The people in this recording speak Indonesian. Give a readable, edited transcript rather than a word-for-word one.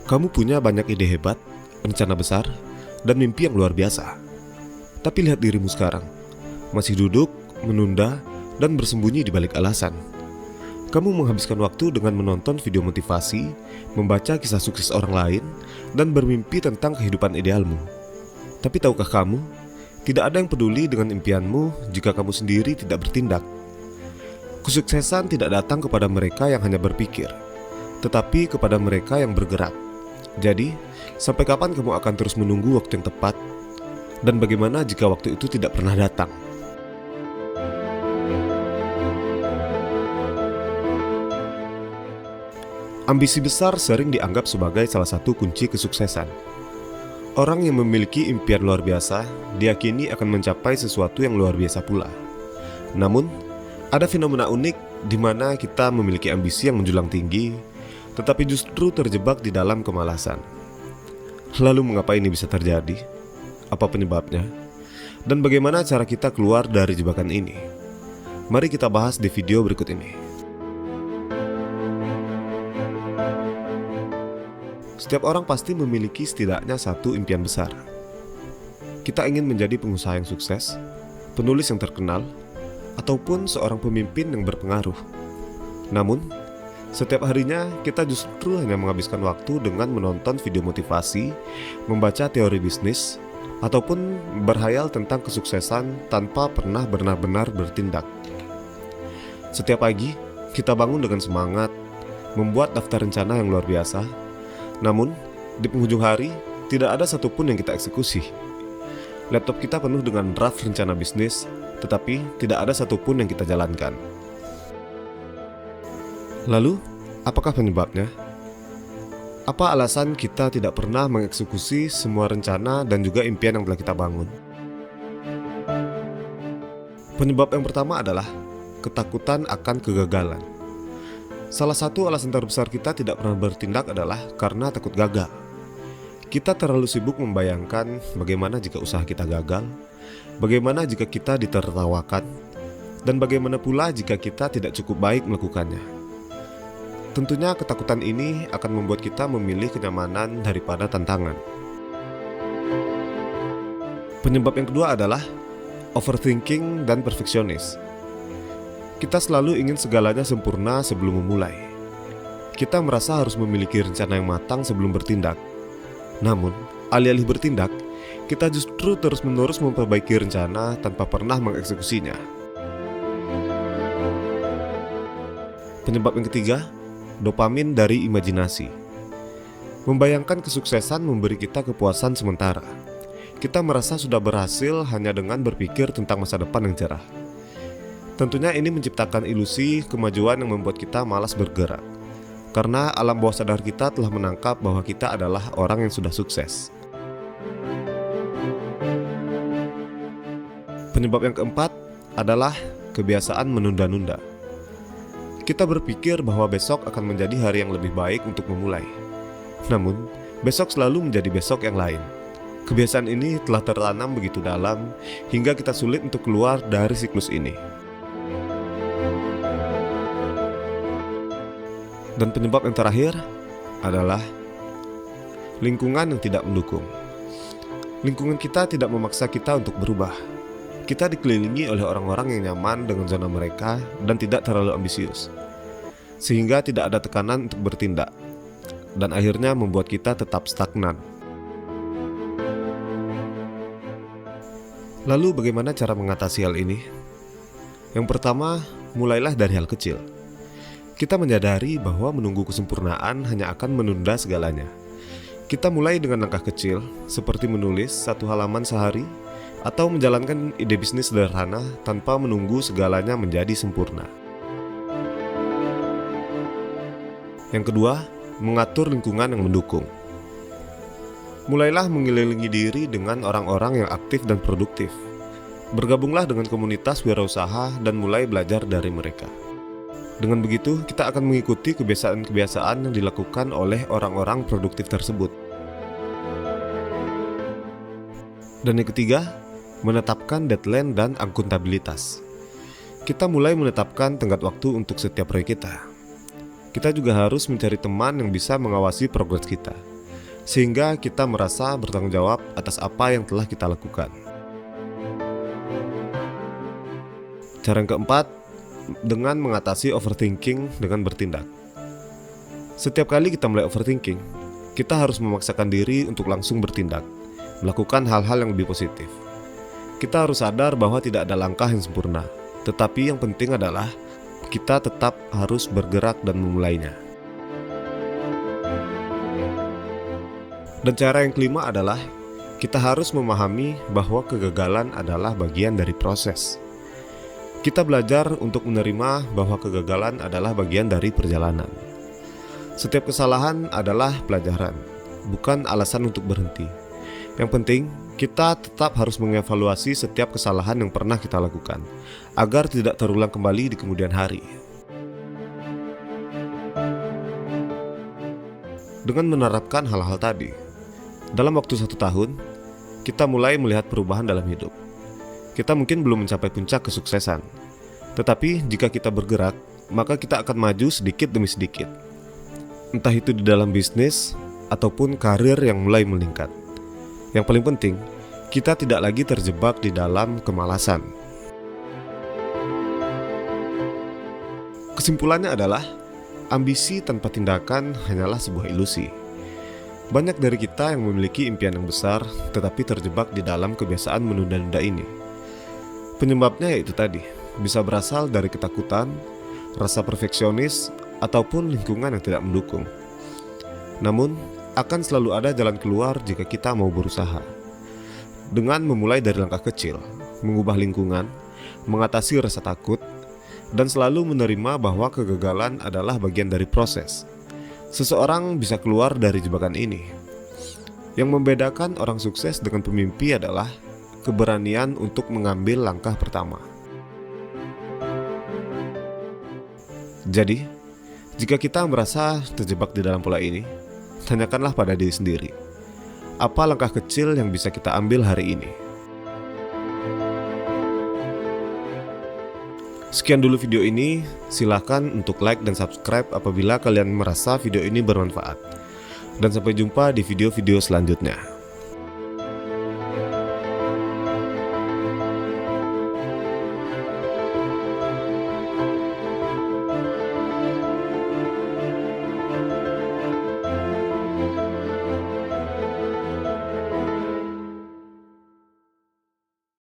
Kamu punya banyak ide hebat, rencana besar, dan mimpi yang luar biasa. Tapi lihat dirimu sekarang, masih duduk, menunda, dan bersembunyi di balik alasan. Kamu menghabiskan waktu dengan menonton video motivasi, membaca kisah sukses orang lain, dan bermimpi tentang kehidupan idealmu. Tapi tahukah kamu, tidak ada yang peduli dengan impianmu jika kamu sendiri tidak bertindak. Kesuksesan tidak datang kepada mereka yang hanya berpikir, tetapi kepada mereka yang bergerak. Jadi, sampai kapan kamu akan terus menunggu waktu yang tepat? Dan bagaimana jika waktu itu tidak pernah datang? Ambisi besar sering dianggap sebagai salah satu kunci kesuksesan. Orang yang memiliki impian luar biasa diyakini akan mencapai sesuatu yang luar biasa pula. Namun, ada fenomena unik di mana kita memiliki ambisi yang menjulang tinggi, tetapi justru terjebak di dalam kemalasan. Lalu mengapa ini bisa terjadi? Apa penyebabnya? Dan bagaimana cara kita keluar dari jebakan ini? Mari kita bahas di video berikut ini. Setiap orang pasti memiliki setidaknya satu impian besar. Kita ingin menjadi pengusaha yang sukses, penulis yang terkenal, ataupun seorang pemimpin yang berpengaruh. Namun, setiap harinya kita justru hanya menghabiskan waktu dengan menonton video motivasi, membaca teori bisnis, ataupun berhayal tentang kesuksesan tanpa pernah benar-benar bertindak. Setiap pagi, kita bangun dengan semangat, membuat daftar rencana yang luar biasa. Namun, di penghujung hari, tidak ada satupun yang kita eksekusi. Laptop kita penuh dengan draft rencana bisnis, tetapi tidak ada satupun yang kita jalankan. Lalu, apakah penyebabnya? Apa alasan kita tidak pernah mengeksekusi semua rencana dan juga impian yang telah kita bangun? Penyebab yang pertama adalah ketakutan akan kegagalan. Salah satu alasan terbesar kita tidak pernah bertindak adalah karena takut gagal. Kita terlalu sibuk membayangkan bagaimana jika usaha kita gagal, bagaimana jika kita ditertawakan, dan bagaimana pula jika kita tidak cukup baik melakukannya. Tentunya ketakutan ini akan membuat kita memilih kenyamanan daripada tantangan. Penyebab yang kedua adalah overthinking dan perfeksionis. Kita selalu ingin segalanya sempurna sebelum memulai. Kita merasa harus memiliki rencana yang matang sebelum bertindak. Namun, alih-alih bertindak, kita justru terus-menerus memperbaiki rencana tanpa pernah mengeksekusinya. Penyebab yang ketiga, dopamin dari imajinasi. Membayangkan kesuksesan memberi kita kepuasan sementara. Kita merasa sudah berhasil hanya dengan berpikir tentang masa depan yang cerah. Tentunya ini menciptakan ilusi kemajuan yang membuat kita malas bergerak, karena alam bawah sadar kita telah menangkap bahwa kita adalah orang yang sudah sukses. Penyebab yang keempat adalah kebiasaan menunda-nunda. Kita berpikir bahwa besok akan menjadi hari yang lebih baik untuk memulai. Namun, besok selalu menjadi besok yang lain. Kebiasaan ini telah tertanam begitu dalam hingga kita sulit untuk keluar dari siklus ini. Dan penyebab yang terakhir adalah lingkungan yang tidak mendukung. Lingkungan kita tidak memaksa kita untuk berubah. Kita dikelilingi oleh orang-orang yang nyaman dengan zona mereka dan tidak terlalu ambisius, sehingga tidak ada tekanan untuk bertindak, dan akhirnya membuat kita tetap stagnan. Lalu bagaimana cara mengatasi hal ini? Yang pertama, mulailah dari hal kecil. Kita menyadari bahwa menunggu kesempurnaan hanya akan menunda segalanya. Kita mulai dengan langkah kecil, seperti menulis satu halaman sehari, atau menjalankan ide bisnis sederhana tanpa menunggu segalanya menjadi sempurna. Yang kedua, mengatur lingkungan yang mendukung. Mulailah mengelilingi diri dengan orang-orang yang aktif dan produktif. Bergabunglah dengan komunitas wirausaha dan mulai belajar dari mereka. Dengan begitu, kita akan mengikuti kebiasaan-kebiasaan yang dilakukan oleh orang-orang produktif tersebut. Dan yang ketiga, menetapkan deadline dan akuntabilitas. Kita mulai menetapkan tenggat waktu untuk setiap proyek kita. Kita juga harus mencari teman yang bisa mengawasi progres kita. sehingga kita merasa bertanggung jawab atas apa yang telah kita lakukan. Cara yang keempat, dengan mengatasi overthinking dengan bertindak. Setiap kali kita mulai overthinking, kita harus memaksakan diri untuk langsung bertindak, melakukan hal-hal yang lebih positif. Kita harus sadar bahwa tidak ada langkah yang sempurna, tetapi yang penting adalah kita tetap harus bergerak dan memulainya. Dan cara yang kelima adalah kita harus memahami bahwa kegagalan adalah bagian dari proses. Kita belajar untuk menerima bahwa kegagalan adalah bagian dari perjalanan. Setiap kesalahan adalah pelajaran, bukan alasan untuk berhenti. Yang penting, kita tetap harus mengevaluasi setiap kesalahan yang pernah kita lakukan, agar tidak terulang kembali di kemudian hari. Dengan menerapkan hal-hal tadi, dalam waktu 1 tahun, kita mulai melihat perubahan dalam hidup. Kita mungkin belum mencapai puncak kesuksesan, tetapi jika kita bergerak, maka kita akan maju sedikit demi sedikit. Entah itu di dalam bisnis ataupun karir yang mulai meningkat. Yang paling penting, kita tidak lagi terjebak di dalam kemalasan. Kesimpulannya adalah, ambisi tanpa tindakan hanyalah sebuah ilusi. Banyak dari kita yang memiliki impian yang besar, tetapi terjebak di dalam kebiasaan menunda-nunda ini. Penyebabnya yaitu tadi, bisa berasal dari ketakutan, rasa perfeksionis, ataupun lingkungan yang tidak mendukung. Namun, akan selalu ada jalan keluar jika kita mau berusaha. Dengan memulai dari langkah kecil, mengubah lingkungan, mengatasi rasa takut, dan selalu menerima bahwa kegagalan adalah bagian dari proses, seseorang bisa keluar dari jebakan ini. Yang membedakan orang sukses dengan pemimpi adalah keberanian untuk mengambil langkah pertama. Jadi, jika kita merasa terjebak di dalam pola ini, tanyakanlah pada diri sendiri, apa langkah kecil yang bisa kita ambil hari ini? Sekian dulu video ini, silakan untuk like dan subscribe apabila kalian merasa video ini bermanfaat. Dan sampai jumpa di video-video selanjutnya.